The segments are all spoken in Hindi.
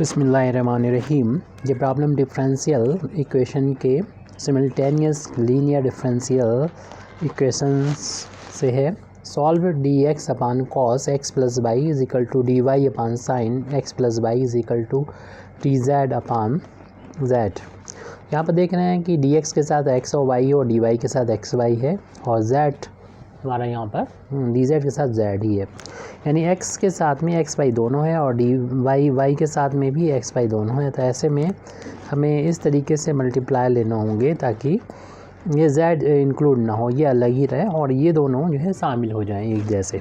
बिस्मिल्लाहिर्रहमानिर्रहीम। ये प्रॉब्लम डिफरेंशियल इक्वेशन के सिमल्टेनियस लीनियर डिफरेंशियल इक्वेशंस से है। Solve d x upon cos x plus y is equal to d y upon sine x plus y is equal to t z upon z. यहाँ पर देख रहे हैं कि डी एक्स के साथ एक्स और वाई है और डी वाई के साथ एक्स वाई है और जेड हमारा यहाँ पर डी जेड के साथ जेड ही है, यानी x के साथ में एक्स वाई दोनों है और डी वाई के साथ में भी एक्स वाई दोनों है। तो ऐसे में हमें इस तरीके से मल्टीप्लाई लेना होंगे ताकि ये z इंक्लूड ना हो, ये अलग ही रहे और ये दोनों जो है शामिल हो जाएं एक जैसे।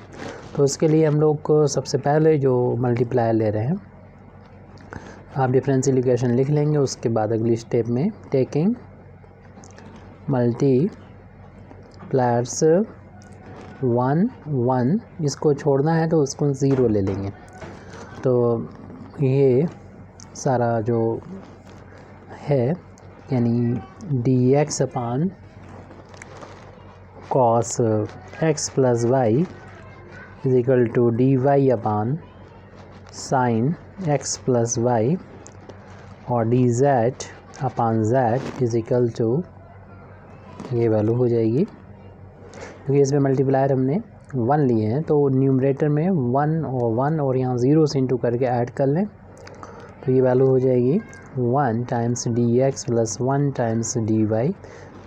तो इसके लिए हम लोग सबसे पहले जो मल्टीप्लाई ले रहे हैं, आप डिफरेंशियल इक्वेशन लिख लेंगे। उसके बाद अगली स्टेप में टेकिंग मल्टीप्लायर्स 1 1 इसको छोड़ना है तो उसको 0 ले लेंगे। तो ये सारा जो है यानी d x upon cos x plus y is equal to d y upon sine x plus y और d z upon z is equal to, ये वैल्यू हो जाएगी क्योंकि इसमें मल्टीप्लायर हमने 1 लिए हैं तो न्यूमरेटर में 1 और यहाँ 0 से इंटू करके ऐड कर लें तो ये वैल्यू हो जाएगी 1 times d x plus 1 times d y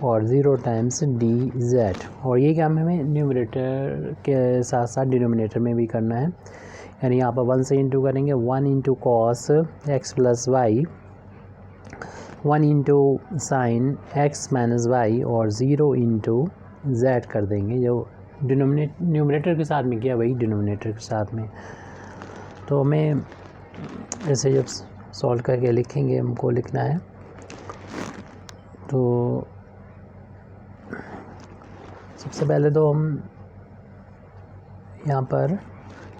और 0 टाइम्स डी जेड। और ये काम हमें न्यूमरेटर के साथ साथ डिनोमिनेटर में भी करना है, यानी यहाँ पर 1 से इंटू करेंगे 1 into cos x plus y, 1 into sine x minus y और 0 इंटू जेड कर देंगे। जो न्यूमरेटर के साथ में किया वही डिनोमिनेटर के साथ में। तो हमें ऐसे जब सॉल्व करके लिखेंगे, हमको लिखना है तो सबसे पहले तो हम यहाँ पर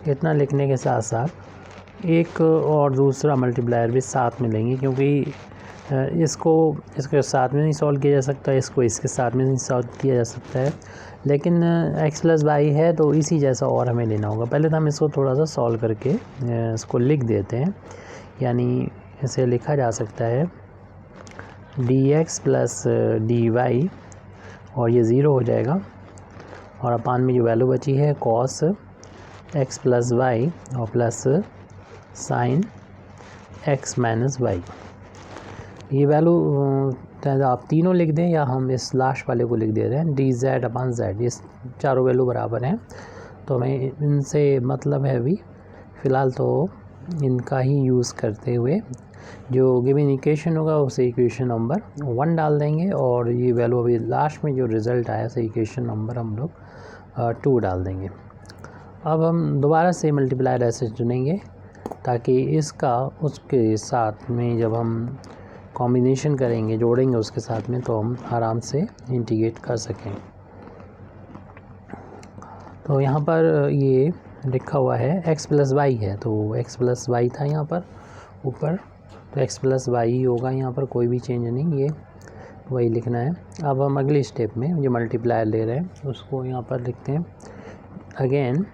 इतना लिखने के साथ साथ एक और दूसरा मल्टीप्लायर भी साथ में लेंगे, क्योंकि इसको इसके साथ में नहीं सॉल्व किया जा सकता, इसको इसके साथ में नहीं सॉल्व किया जा सकता है, लेकिन x प्लस वाई है तो इसी जैसा और हमें लेना होगा। पहले तो हम इसको थोड़ा सा सॉल्व करके इसको लिख देते हैं, यानी इसे लिखा जा सकता है d x plus d y और ये 0 हो जाएगा और अपान में जो वैल्यू बची है कॉस एक्स प्लस वाई और plus sine x minus y. ये वैल्यू आप तीनों लिख दें या हम इस लास्ट वाले को लिख दे रहे हैं डी जेड अपान जेड, ये चारों वैल्यू बराबर हैं तो हमें इनसे मतलब है अभी फ़िलहाल तो इनका ही यूज़ करते हुए जो गिवन इक्वेशन होगा उसे इक्वेशन नंबर 1 डाल देंगे और ये वैल्यू अभी लास्ट में जो रिज़ल्ट आया उसे इक्वेशन नंबर हम लोग 2 डाल देंगे। अब हम दोबारा से मल्टीप्लायर ऐसे चुनेंगे ताकि इसका उसके साथ में जब हम कॉम्बिनेशन करेंगे, जोड़ेंगे उसके साथ में, तो हम आराम से इंटीग्रेट कर सकें। तो यहाँ पर ये लिखा हुआ है x प्लस वाई है तो x प्लस वाई था यहाँ पर ऊपर, तो x प्लस वाई होगा यहाँ पर, कोई भी चेंज नहीं, ये वही लिखना है। अब हम अगली स्टेप में जो मल्टीप्लायर ले रहे हैं उसको यहाँ पर लिखते हैं अगेन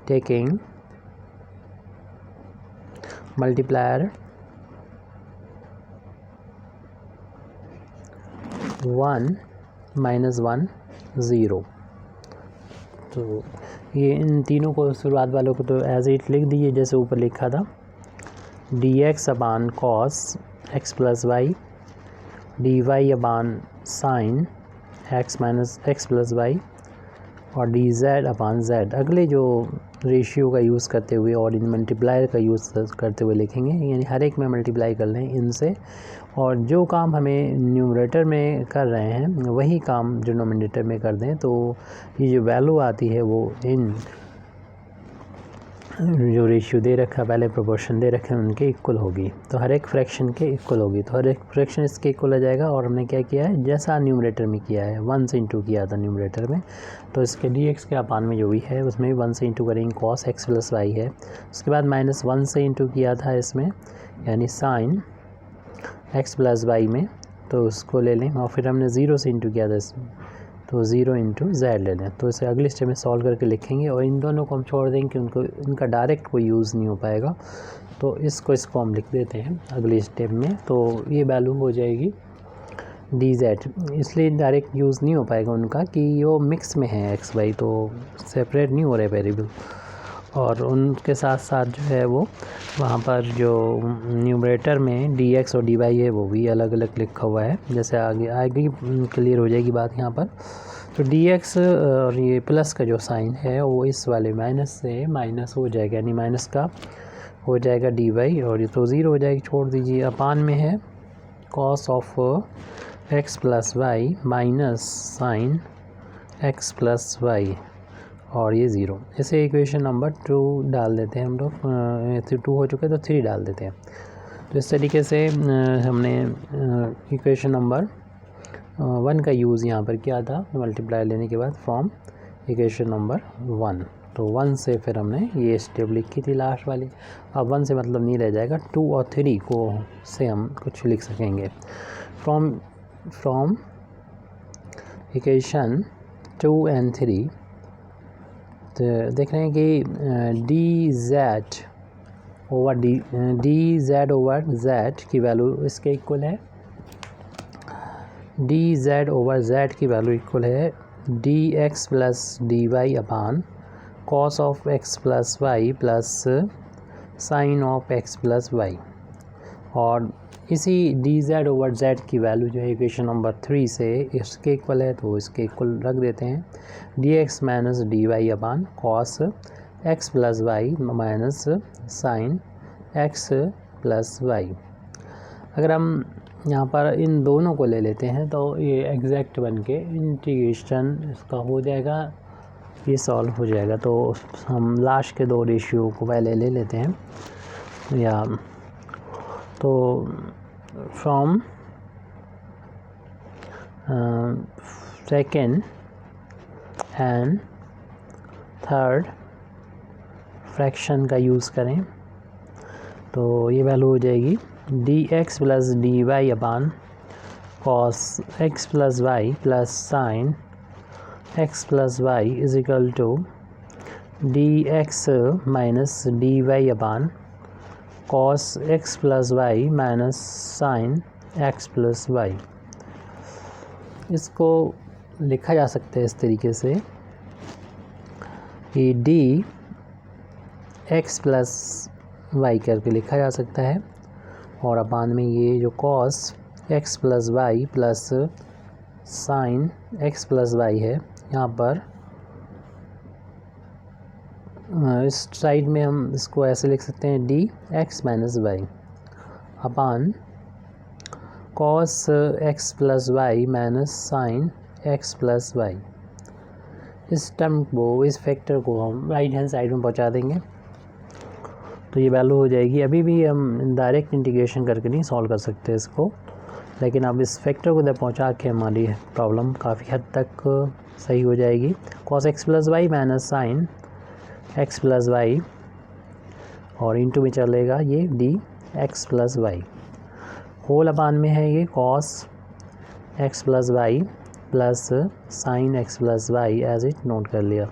टेकिंग मल्टीप्लायर 1 माइनस 1 0। तो ये इन तीनों को शुरुआत वालों को तो एज इट लिख दीजिए जैसे ऊपर लिखा था, d x upon cos x plus y, d y upon sine x minus x plus y और डी जेड अपान जेड। अगले जो रेशियो का यूज़ करते हुए और इन मल्टीप्लायर का यूज़ करते हुए लिखेंगे, यानी हर एक में मल्टीप्लाई कर लें इनसे, और जो काम हमें न्यूमरेटर में कर रहे हैं वही काम डिनोमिनेटर में कर दें। तो ये जो वैल्यू आती है वो इन जो रेशियो दे रखा है, पहले प्रोपोर्शन दे रखे हैं, उनके इक्वल होगी। तो हर एक फ्रैक्शन के इक्वल होगी, तो हर एक फ्रैक्शन इसके इक्वल हो जाएगा। और हमने क्या किया है, जैसा न्यूमरेटर में किया है 1 से इंटू किया था न्यूमरेटर में, तो इसके डी एक्स के अपान में जो भी है उसमें 1 से इंटू करेंगे, कॉस एक्स प्लस वाई है। उसके बाद -1 से इंटू किया था इसमें, यानी साइन एक्स प्लस वाई में, तो उसको ले लें। और फिर हमने 0 से इंटू किया था इसमें, तो 0 इंटू जेड ले लें। तो इसे अगले स्टेप में सॉल्व करके लिखेंगे और इन दोनों को हम छोड़ देंगे कि इनका डायरेक्ट कोई यूज़ नहीं हो पाएगा। तो इसको हम लिख देते हैं अगले स्टेप में। तो ये वैल्यू हो जाएगी dz, इसलिए डायरेक्ट यूज़ नहीं हो पाएगा उनका कि वो मिक्स में है x y, तो सेपरेट नहीं हो रहे वेरिएबल। और उनके साथ साथ जो है वो वहाँ पर जो न्यूमरेटर में dx और dy है वो भी अलग अलग लिखा हुआ है। जैसे आगे क्लियर हो जाएगी बात यहाँ पर। तो dx और ये प्लस का जो साइन है वो इस वाले माइनस से माइनस हो जाएगा, यानी माइनस का हो जाएगा dy और ये तो 0 हो जाएगी, छोड़ दीजिए। अपान में है cos of x plus y minus sine x plus y और ये 0। इसे इक्वेशन नंबर 2 डाल देते हैं हम लोग। 2 हो चुके तो 3 डाल देते हैं। तो इस तरीके से हमने इक्वेशन नंबर 1 का यूज़ यहाँ पर किया था मल्टीप्लाई लेने के बाद फ्रॉम इक्वेशन नंबर 1। तो 1 से फिर हमने ये स्टेप लिखी थी लास्ट वाली। अब 1 से मतलब नहीं रह जाएगा, 2 और 3 को से हम कुछ लिख सकेंगे। फ्रॉम इक्वेशन 2 एंड 3 तो देख रहे हैं कि dz ओवर z की वैल्यू इसके इक्वल है। dz ओवर z की वैल्यू इक्वल है dx plus dy upon cos of x plus y plus sine of x plus y. और इसी dz ओवर z की वैल्यू जो है इक्वेशन नंबर 3 से इसके इक्वल है, तो इसके इक्वल रख देते हैं dx minus dy upon cos x plus y minus sine x plus y. अगर हम यहाँ पर इन दोनों को ले लेते हैं तो ये एग्जैक्ट बन के इंटीग्रेशन इसका हो जाएगा, ये सॉल्व हो जाएगा। तो हम लास्ट के 2 रेशियो को पहले ले लेते हैं। या तो from second and third fraction का यूज़ करें तो ये वैल्यू हो जाएगी dx plus dy upon cos x plus y plus sine x plus y is equal to dx minus dy upon cos x plus y minus sine x plus y. इसको लिखा जा सकता है इस तरीके से कि डी एक्स प्लस वाई करके लिखा जा सकता है और अपान में ये जो cos x plus y plus sine x plus y है, यहाँ पर इस साइड में हम इसको ऐसे लिख सकते हैं d x minus y upon cos x plus y minus sine x plus y. इस टर्म को, इस फैक्टर को हम राइट हैंड साइड में पहुंचा देंगे तो ये वैल्यू हो जाएगी। अभी भी हम डायरेक्ट इंटीग्रेशन करके नहीं सॉल्व कर सकते इसको, लेकिन अब इस फैक्टर को जब पहुँचा के हमारी प्रॉब्लम काफ़ी हद तक सही हो जाएगी। cos x plus y minus sine x plus y और इंटू में चलेगा ये d x plus y. Whole upon में है ये cos x plus y plus sine x plus y as it note कर लिया।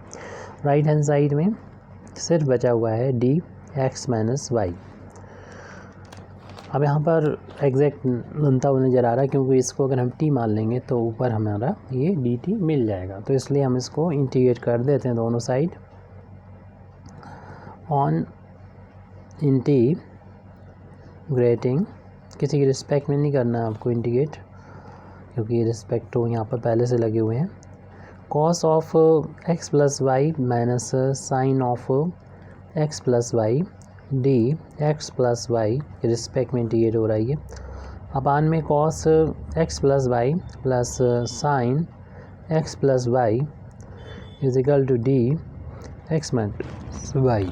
राइट हैंड साइड में सिर्फ बचा हुआ है डी एक्स माइनस वाई। अब यहाँ पर एग्जैक्ट बनता हुआ नज़र आ रहा है क्योंकि इसको अगर हम t मान लेंगे तो ऊपर हमारा ये dt मिल जाएगा, तो इसलिए हम इसको इंटीग्रेट कर देते हैं दोनों साइड। ऑन इंटीग्रेटिंग, किसी की रिस्पेक्ट में नहीं करना है आपको इंटीग्रेट क्योंकि रिस्पेक्ट तो यहाँ पर पहले से लगे हुए हैं। cos of x plus y minus sine of x plus y d x plus y के रिस्पेक्ट में इंटीग्रेट हो रहा है ये अपान में cos x plus y plus sine x plus y is equal to d x minus y.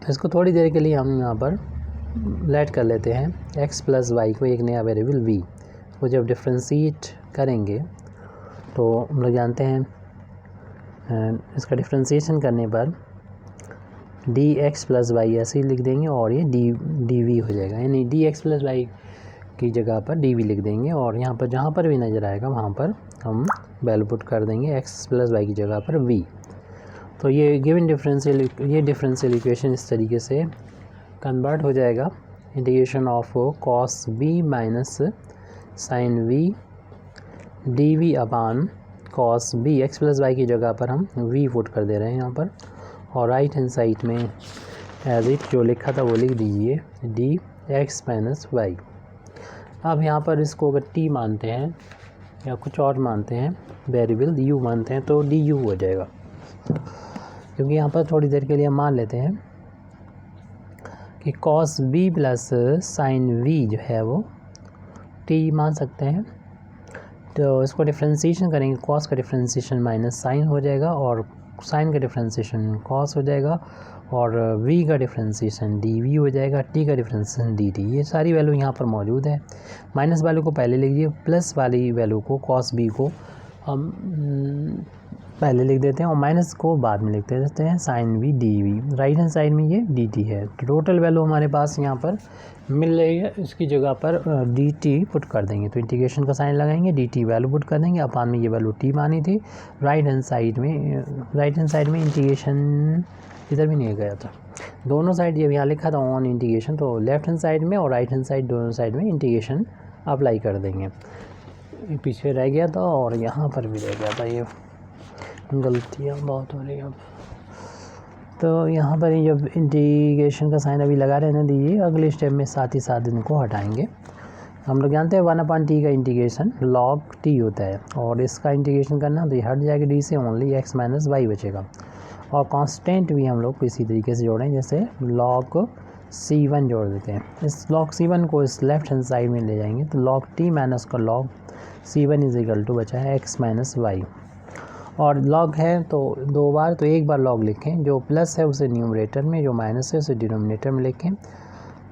इसको थोड़ी देर के लिए हम यहाँ पर लेट कर लेते हैं x प्लस वाई को, एक नया वेरिएबल v को जब डिफ्रेंशिएट करेंगे तो हम लोग जानते हैं इसका डिफ्रेंशिएशन करने पर डी एक्स प्लस वाई ऐसे ही लिख देंगे और ये डी वी हो जाएगा, यानी डी एक्स प्लस वाई की जगह पर डी वी लिख देंगे और यहाँ पर जहाँ पर भी नज़र आएगा वहाँ पर हम वैल्यू पुट कर देंगे एक्स प्लस वाई की जगह पर वी। तो ये गिवन डिफरेंशियल इक्वेशन इस तरीके से कन्वर्ट हो जाएगा। Integration of cos b minus sine v d v upon cos b, x plus y की जगह पर हम वी पुट कर दे रहे हैं यहाँ पर, और राइट हैंड साइड में एज इट जो लिखा था वो लिख दीजिए डी एक्स माइनस वाई। अब यहाँ पर इसको अगर टी मानते हैं या कुछ और मानते हैं वेरिएबल यू मानते हैं तो डी यू हो जाएगा, क्योंकि यहाँ पर थोड़ी देर के लिए हम मान लेते हैं कि cos b plus sine v जो है वो टी मान सकते हैं। तो इसको डिफ्रेंशिएशन करेंगे, कॉस का डिफ्रेंशिएशन माइनस साइन हो जाएगा और साइन का डिफ्रेंशिएशन कॉस हो जाएगा और v का डिफ्रेंशिएशन डी वी हो जाएगा, t का डिफ्रेंशिएशन डी टी। ये सारी वैल्यू यहाँ पर मौजूद है। माइनस वैल्यू को पहले लिख दिए, प्लस वाली वैल्यू को कॉस b को हम पहले लिख देते हैं और माइनस को बाद में लिख देते हैं sine v d v. Right hand side में ये डी टी है। तो टोटल वैल्यू हमारे पास यहाँ पर मिल रही है, इसकी जगह पर डी टी पुट कर देंगे। तो इंटीग्रेशन का साइन लगाएंगे, डी टी वैल्यू पुट कर देंगे, अपान में ये वैल्यू टी मानी थी। राइट हैंड साइड में इंटीग्रेशन इधर भी नहीं गया था, दोनों साइड ये यहाँ लिखा था ऑन इंटीग्रेशन, तो लेफ्ट हैंड साइड में और राइट हैंड साइड दोनों साइड में इंटीग्रेशन अप्लाई कर देंगे। पीछे रह गया था और यहाँ पर भी रह गया था, ये गलतियाँ बहुत हो रही हैं अब। तो यहाँ पर जब इंटीग्रेशन का साइन अभी लगा रहने दीजिए, अगले स्टेप में साथ ही साथ इनको हटाएंगे। हम लोग जानते हैं 1/t का इंटीग्रेशन log t होता है और इसका इंटीग्रेशन करना तो ये हट जाएगा डी से, ओनली x माइनस वाई बचेगा। और कांस्टेंट भी हम लोग इसी तरीके से जोड़ें, जैसे log c1 जोड़ देते हैं। इस log c1 को इस लेफ्ट हैंड साइड में ले जाएंगे तो log t माइनस का log c1 is equal to बचा है x माइनस वाई। और log है तो दो बार, तो एक बार log लिखें, जो प्लस है उसे न्यूमरेटर में, जो माइनस है उसे डिनोमिनेटर में लिखें,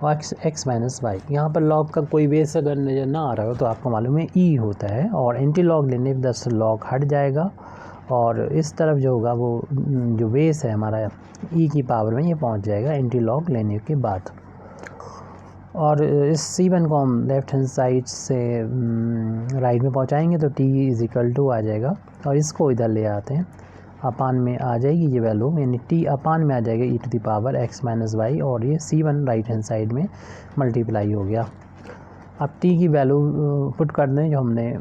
और x माइनस वाई। यहाँ पर log का कोई बेस अगर नज़र ना आ रहा हो तो आपको मालूम है e होता है, और एंटी log लेने पर 10 log हट जाएगा और इस तरफ जो होगा वो जो बेस है हमारा e की पावर में ये पहुँच जाएगा एंटी log लेने के बाद। और इस c1 को हम लेफ्ट हैंड साइड से राइट में पहुँचाएंगे तो t इज इक्वल टू आ जाएगा, और इसको इधर ले आते हैं, अपान में आ जाएगी ये वैल्यू, यानी t अपान में आ जाएगा e to the power x minus y, और ये c1 राइट हैंड साइड में मल्टीप्लाई हो गया। अब t की वैल्यू पुट कर दें जो हमने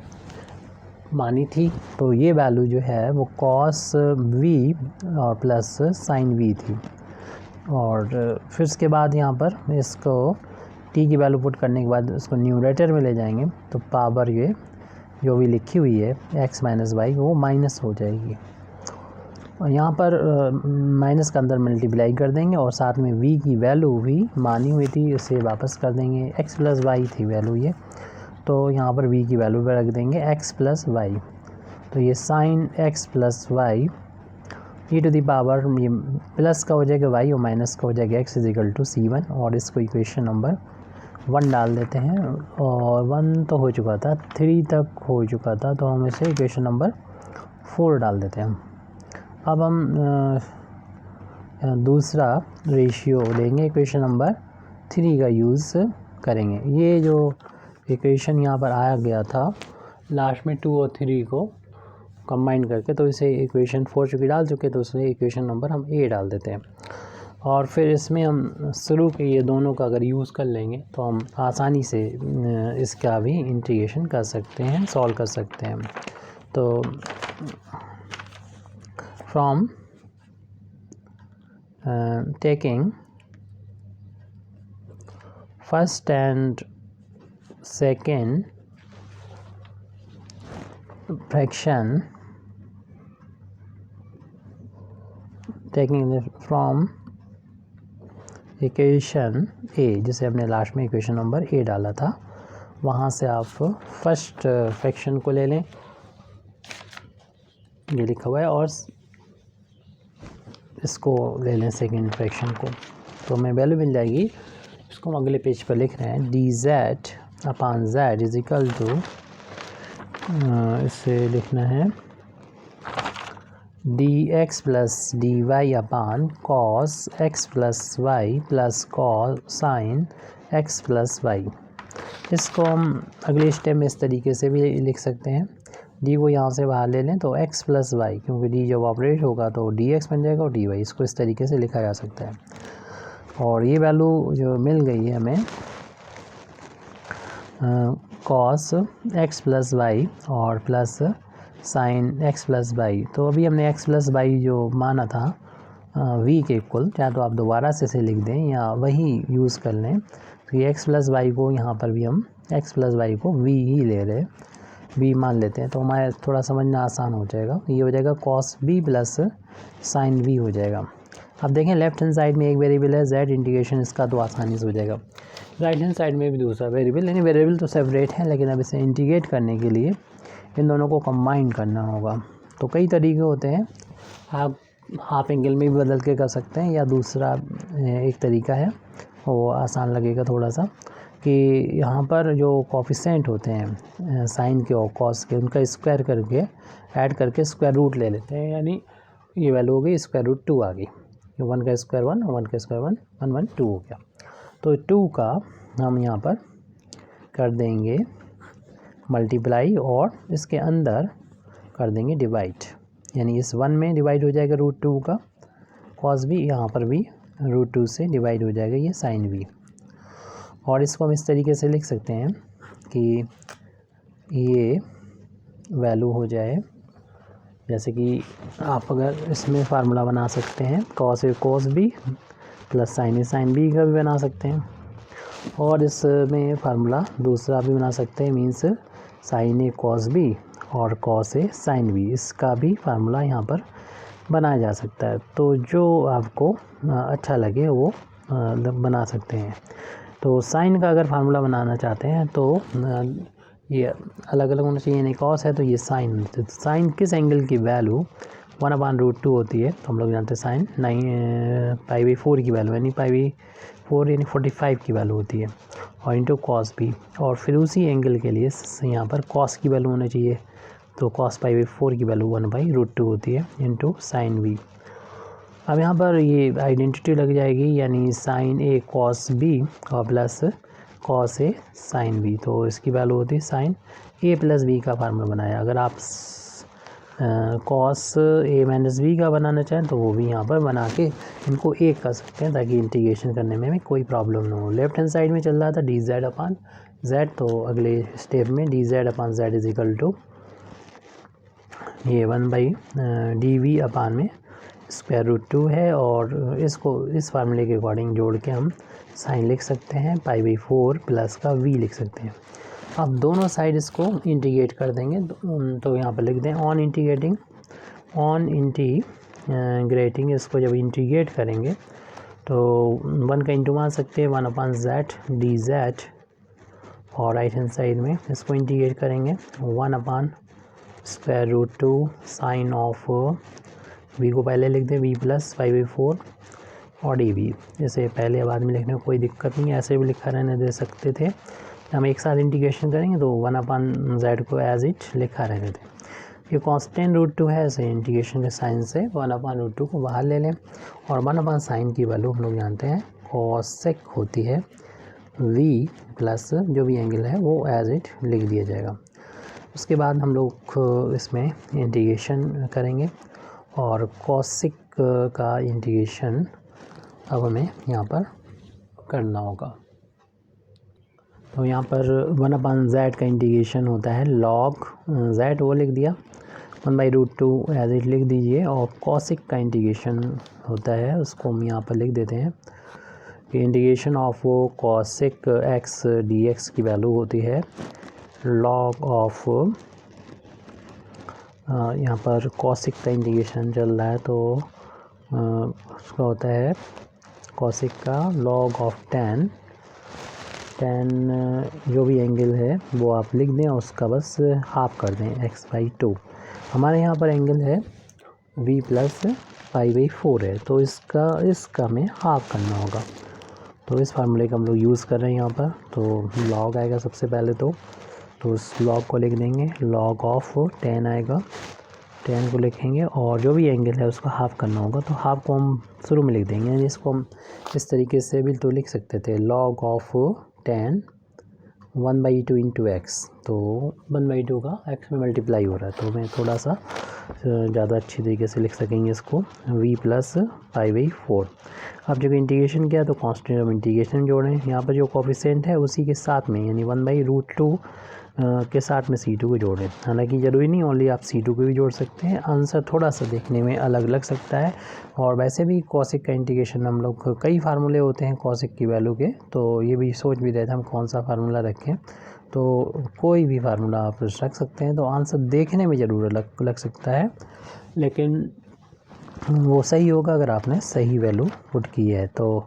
मानी थी, तो ये वैल्यू जो है वो कॉस v और प्लस साइन v थी। और फिर उसके बाद यहाँ पर इसको t की वैल्यू पुट करने के बाद इसको न्यूमरेटर में ले जाएंगे तो पावर ये जो भी लिखी हुई है x माइनस वाई वो माइनस हो जाएगी, और यहाँ पर माइनस का अंदर मल्टीप्लाई कर देंगे और साथ में v की वैल्यू भी मानी हुई थी इसे वापस कर देंगे, x प्लस वाई थी वैल्यू ये, तो यहाँ पर v की वैल्यू पर रख देंगे x प्लस वाई। तो ये sine x plus y e to the power ये प्लस का हो जाएगा y और माइनस का हो जाएगा x is equal to c1, और इसको इक्वेशन नंबर 1 डाल देते हैं। और 1 तो हो चुका था, 3 तक हो चुका था, तो हम इसे इक्वेशन नंबर 4 डाल देते हैं। अब हम दूसरा रेशियो लेंगे, इक्वेशन नंबर 3 का यूज़ करेंगे। ये जो इक्वेशन यहाँ पर आया गया था लास्ट में 2 और 3 को कंबाइन करके, तो इसे इक्वेशन 4 चूँकि डाल चुके तो उसमें इक्वेशन नंबर हम a डाल देते हैं। और फिर इसमें हम शुरू के ये दोनों का अगर यूज़ कर लेंगे तो हम आसानी से इसका भी इंटीग्रेशन कर सकते हैं, सॉल्व कर सकते हैं। तो from taking first and second fraction, taking from equation A, जिसे हमने लास्ट में इक्वेशन नंबर ए डाला था, वहाँ से आप फर्स्ट फ्रैक्शन को ले लें, ये लिखा हुआ है, और इसको ले लें सेकंड फ्रैक्शन को, तो हमें वैल्यू मिल जाएगी। इसको हम अगले पेज पर लिख रहे हैं d z upon z is equal to, इसे लिखना है d x plus d y upon cos x plus y plus cos sine x plus y. इसको हम अगले स्टेप में इस तरीके से भी लिख सकते हैं, डी को यहाँ से बाहर ले लें तो x प्लस वाई, क्योंकि डी जब ऑपरेट होगा तो डी एक्स बन जाएगा और डी वाई, इसको इस तरीके से लिखा जा सकता है। और ये वैल्यू जो मिल गई है हमें कॉस x प्लस वाई और plus sine x plus y. तो अभी हमने x प्लस वाई जो माना था v के इक्वल, या तो आप दोबारा से इसे लिख दें या वही यूज़ कर लें। तो ये x प्लस वाई को यहाँ पर भी हम x प्लस वाई को v ही ले रहे हैं, v मान लेते हैं, तो हमारे थोड़ा समझना आसान हो जाएगा। ये हो जाएगा cos b plus sign v हो जाएगा। अब देखें लेफ्ट हैंड साइड में एक वेरिएबल है z, इंटीग्रेशन इसका तो आसानी से हो जाएगा। राइट हैंड साइड में भी दूसरा वेरिएबल, यानी वेरिएबल तो सेपरेट है, लेकिन अब इसे इंटीग्रेट करने के लिए इन दोनों को कंबाइन करना होगा। तो कई तरीके होते हैं, आप हाफ एंगल में भी बदल के कर सकते हैं, या दूसरा एक तरीका है वो आसान लगेगा थोड़ा सा, कि यहाँ पर जो कोफिशिएंट होते हैं साइन के और कॉस के, उनका स्क्वायर करके ऐड करके स्क्वायर रूट ले लेते हैं, यानी ये वैल्यू हो गई स्क्वायर रूट 2 आ गई, 1 का स्क्वायर 1, 1 का स्क्वायर 1, 1 1 2 हो गया। तो 2 का हम यहाँ पर कर देंगे मल्टीप्लाई और इसके अंदर कर देंगे डिवाइड, यानी इस 1 में डिवाइड हो जाएगा रूट 2 का कॉस भी, यहाँ पर भी रूट 2 से डिवाइड हो जाएगा ये साइन भी। और इसको हम इस तरीके से लिख सकते हैं कि ये वैल्यू हो जाए, जैसे कि आप अगर इसमें फार्मूला बना सकते हैं cos A cos b plus sign A sine B का भी बना सकते हैं, और इसमें फार्मूला दूसरा भी बना सकते हैं, मीन्स साइन ए कॉस बी और कॉस ए साइन बी, इसका भी फार्मूला यहाँ पर बनाया जा सकता है। तो जो आपको अच्छा लगे वो बना सकते हैं। तो साइन का अगर फार्मूला बनाना चाहते हैं तो ये अलग अलग होना चाहिए, यानी कॉस है तो ये साइन, तो साइन किस एंगल की वैल्यू 1/√2 होती है, तो हम लोग जानते हैं साइन 9π/4 की वैल्यू, यानी π/4 यानी 45 की वैल्यू होती है, और इंटू कॉस भी, और फिर उसी एंगल के लिए यहाँ पर कॉस की वैल्यू होनी चाहिए, तो कॉस π/4 की वैल्यू 1/√2 होती है इंटू साइन बी। अब यहाँ पर ये आइडेंटिटी लग जाएगी, यानी साइन ए कॉस बी और plus cos A sine B, तो इसकी वैल्यू होती है साइन ए प्लस बी का फार्मूला बनाया। अगर आप कॉस ए माइनस बी का बनाना चाहें तो वो भी यहाँ पर बना के इनको एक कर सकते हैं, ताकि इंटीग्रेशन करने में भी कोई प्रॉब्लम ना हो। लेफ्ट हैंड साइड में चल रहा था डी जेड अपान जेड, तो अगले स्टेप में d z upon z is equal to ये 1/dv अपान में स्क्वायर रूट 2 है, और इसको इस फार्मूले के अकॉर्डिंग जोड़ के हम साइन लिख सकते हैं, π/4 प्लस का v लिख सकते हैं। अब दोनों साइड इसको इंटीग्रेट कर देंगे, तो यहाँ पर लिख दें ऑन इंटीग्रेटिंग, इसको जब इंटीग्रेट करेंगे तो 1 का इंटू मान सकते हैं 1/z dz, और राइट हैंड साइड में इसको इंटीग्रेट करेंगे 1/√2 साइन ऑफ v को पहले लिख दें v प्लस π/4 और dv, जैसे पहले बाद में लिखने में कोई दिक्कत नहीं है, ऐसे भी लिखा रहने दे सकते थे। हम एक साथ इंटीग्रेशन करेंगे तो 1/z को एज इट लिखा रहने दें। ये कांस्टेंट √2 है, ऐसे इंटीग्रेशन के साइन से 1/√2 को बाहर ले लें, और 1/sin की वैल्यू हम लोग जानते हैं कॉसेक होती है v प्लस जो भी एंगल है वो एज इट लिख दिया जाएगा। उसके बाद हम लोग इसमें इंटीग्रेशन करेंगे, और कॉसेक का इंटीग्रेशन अब हमें यहाँ पर करना होगा। तो यहाँ पर 1/z का इंटीग्रेशन होता है log z, वो लिख दिया, 1/√2 एज इट लिख दीजिए, और कॉसेक का इंटीग्रेशन होता है, उसको हम यहाँ पर लिख देते हैं कि integration of cosec x dx की वैल्यू होती है log ऑफ, यहाँ पर कॉसेक का इंटीग्रेशन चल रहा है तो उसका होता है कॉसेक का log ऑफ tan जो भी एंगल है वो आप लिख दें, और उसका बस हाफ कर दें x/2। हमारे यहाँ पर एंगल है v प्लस π/4 है, तो इसका हमें हाफ करना होगा। तो इस फार्मूले का हम लोग यूज़ कर रहे हैं यहाँ पर, तो log आएगा सबसे पहले, तो उस log को लिख देंगे, log ऑफ tan आएगा, tan को लिखेंगे, और जो भी एंगल है उसका हाफ करना होगा, तो हाफ को हम शुरू में लिख देंगे, यानी इसको हम इस तरीके से भी तो लिख सकते थे log of tan 1/2 into x, तो 1/2 का एक्स में मल्टीप्लाई हो रहा है, तो मैं थोड़ा सा ज़्यादा अच्छी तरीके से लिख सकेंगे इसको v प्लस π/4। अब जब इंटीग्रेशन किया तो कांस्टेंट ऑफ इंटीग्रेशन जोड़ें, यहाँ पर जो कोफिशिएंट है उसी के साथ में यानी 1/√2 के साथ में C2 को जोड़ें। हालांकि ज़रूरी नहीं ओनली आप C2 को भी जोड़ सकते हैं, आंसर थोड़ा सा देखने में अलग लग सकता है। और वैसे भी कॉसिक का इंटीग्रेशन हम लोग कई फार्मूले होते हैं कॉसिक की वैल्यू के, तो ये भी सोच भी रहे थे हम कौन सा फार्मूला रखें, तो कोई भी फार्मूला आप रख सकते हैं, तो आंसर देखने में ज़रूर लग सकता है, लेकिन वो सही होगा अगर आपने सही वैल्यू पुट की है तो।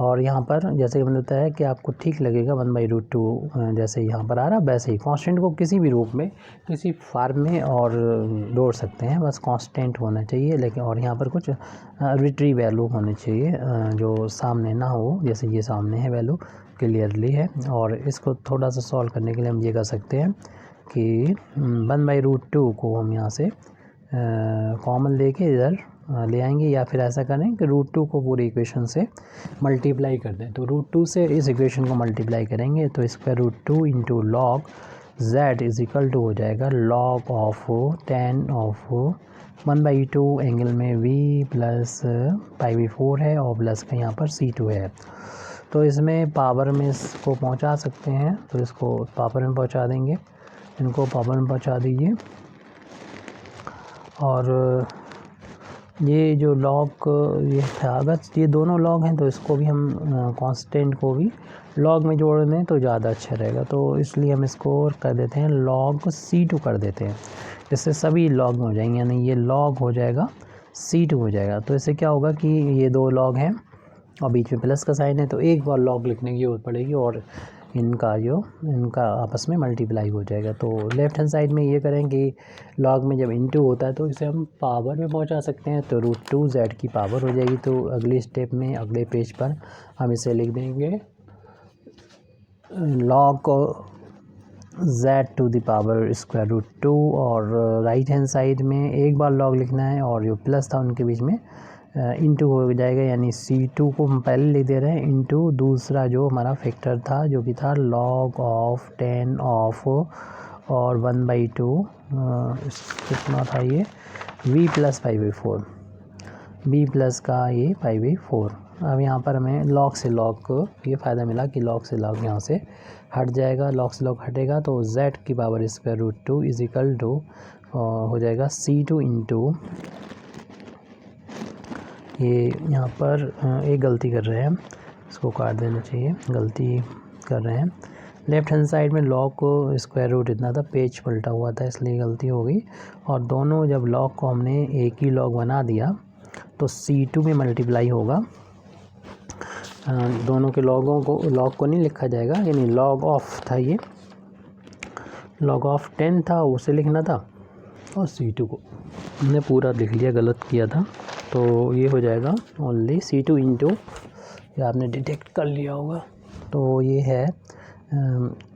और यहाँ पर जैसे कि मैंने बताया कि आपको ठीक लगेगा 1/√2 जैसे यहाँ पर आ रहा वैसे ही कांस्टेंट को किसी भी रूप में किसी फार्म में और जोड़ सकते हैं, बस कांस्टेंट होना चाहिए। लेकिन और यहाँ पर कुछ आर्बिट्री वैल्यू होनी चाहिए जो सामने ना हो, जैसे ये सामने है वैल्यू क्लियरली है। और इसको थोड़ा सा सॉल्व करने के लिए हम ये कर सकते हैं कि 1/√2 को हम यहाँ से कॉमन लेके इधर ले आएंगे, या फिर ऐसा करें कि √2 को पूरी इक्वेशन से मल्टीप्लाई कर दें, तो √2 से इस इक्वेशन को मल्टीप्लाई करेंगे तो स्क्वायर√2 into log z is equal to हो जाएगा log of tan of 1/2 angle में v प्लस π/4 है और प्लस का यहाँ पर C2 है। तो इसमें पावर में इसको पहुँचा सकते हैं, तो इसको पावर में पहुँचा देंगे, इनको पावर में पहुँचा दीजिए। और ये जो लॉग ये था, अगर ये दोनों लॉग हैं तो इसको भी हम कांस्टेंट को भी लॉग में जोड़ दें तो ज़्यादा अच्छा रहेगा, तो इसलिए हम इसको कर देते हैं log C2 कर देते हैं, इससे सभी लॉग में हो जाएंगे, यानी ये लॉग हो जाएगा C2 हो जाएगा। तो इससे क्या होगा कि ये दो लॉग हैं और बीच में प्लस का साइन है, तो एक बार लॉग लिखने की जरूरत पड़ेगी और इनका आपस में मल्टीप्लाई हो जाएगा। तो लेफ़्ट हैंड साइड में ये करें कि लॉग में जब इनटू होता है तो इसे हम पावर में पहुंचा सकते हैं, तो √2 z की पावर हो जाएगी। तो अगले स्टेप में अगले पेज पर हम इसे लिख देंगे log z to the power √2, और राइट हैंड साइड में एक बार लॉग लिखना है और जो प्लस था उनके बीच में इंटू हो जाएगा, यानी C2 को हम पहले लिख दे रहे हैं इंटू दूसरा जो हमारा फैक्टर था जो कि था log ऑफ 10 ऑफ और 1/2 कितना था ये v प्लस π/4, b प्लस का ये π/4। अब यहाँ पर हमें log से log को ये फ़ायदा मिला कि log से log यहाँ से हट जाएगा, log से log हटेगा तो z की पावर √2 इज इक्वल टू हो जाएगा C2 इंटू ये यहाँ पर एक गलती कर रहे हैं, इसको काट देना चाहिए, गलती कर रहे हैं। लेफ़्ट हैंड साइड में log को स्क्वायर रूट इतना था, पेज पलटा हुआ था इसलिए गलती हो गई। और दोनों जब log को हमने एक ही log बना दिया तो C2 में मल्टीप्लाई होगा, दोनों के log को नहीं लिखा जाएगा, यानी log ऑफ था, ये log ऑफ 10 था उसे लिखना था और C2 को हमने पूरा लिख लिया, गलत किया था, तो ये हो जाएगा ओनली C2 इंटू, ये आपने डिटेक्ट कर लिया होगा, तो ये है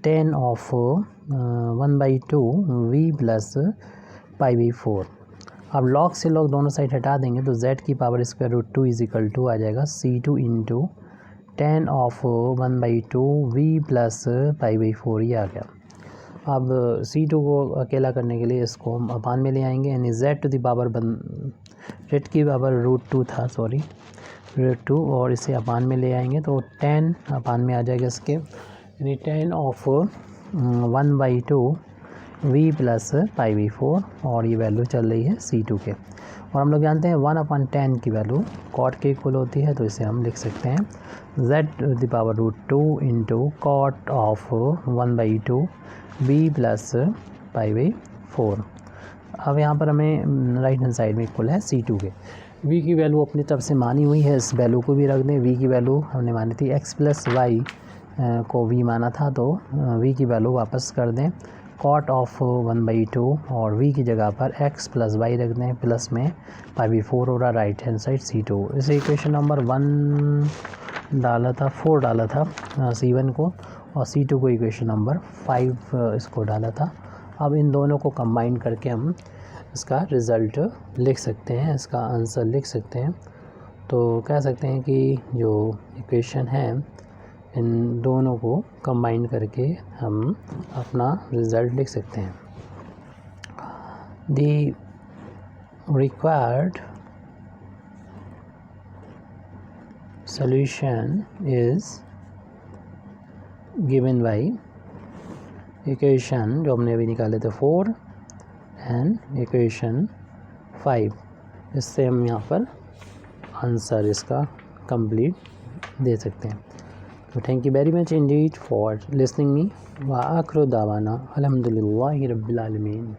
10 ऑफ 1/2 v प्लस π/4। अब log से log दोनों साइड हटा देंगे तो z की पावर √2 इज इक्वल टू आ जाएगा C2 into 10 of 1/2 v plus π/4, ये आ गया। अब C2 को अकेला करने के लिए इसको हम अपान में ले आएंगे, यानी z to the power z की पावर √2 था, सॉरी √2, और इसे अपान में ले आएंगे तो 10 अपान में आ जाएगा इसके, यानी 10 ऑफ 1/2 v प्लस π/4, और ये वैल्यू चल रही है C2 के। और हम लोग जानते हैं 1/10 की वैल्यू कॉट के इक्वल होती है, तो इसे हम लिख सकते हैं z to the power √2 into cot of 1/2 v plus π/4। अब यहाँ पर हमें राइट हैंड साइड में इक्वल है C2 के। v की वैल्यू अपनी तरफ से मानी हुई है, इस वैल्यू को भी रख दें। v की वैल्यू हमने मानी थी x प्लस वाई को v माना था, तो v की वैल्यू वापस कर दें कॉट ऑफ 1/2 और v की जगह पर x प्लस वाई रख दें, प्लस में π/4 हो रहा राइट हैंड साइड C2। इसे इक्वेशन नंबर 1 डाला था, 4 डाला था C1 को, और C2 को इक्वेशन नंबर 5 इसको डाला था। अब इन दोनों को कंबाइन करके हम इसका रिज़ल्ट लिख सकते हैं, इसका आंसर लिख सकते हैं। तो कह सकते हैं कि जो इक्वेशन है इन दोनों को कंबाइन करके हम अपना रिज़ल्ट लिख सकते हैं। The required solution is given by equation जो हमने अभी निकाले थे 4 एंड इक्वेशन 5। इससे हम यहाँ पर आंसर इसका कंप्लीट दे सकते हैं। तो thank you very much Indeed for listening me व आखिर दावाना अल्हम्दुलिल्लाहि रब्बिल आलमीन।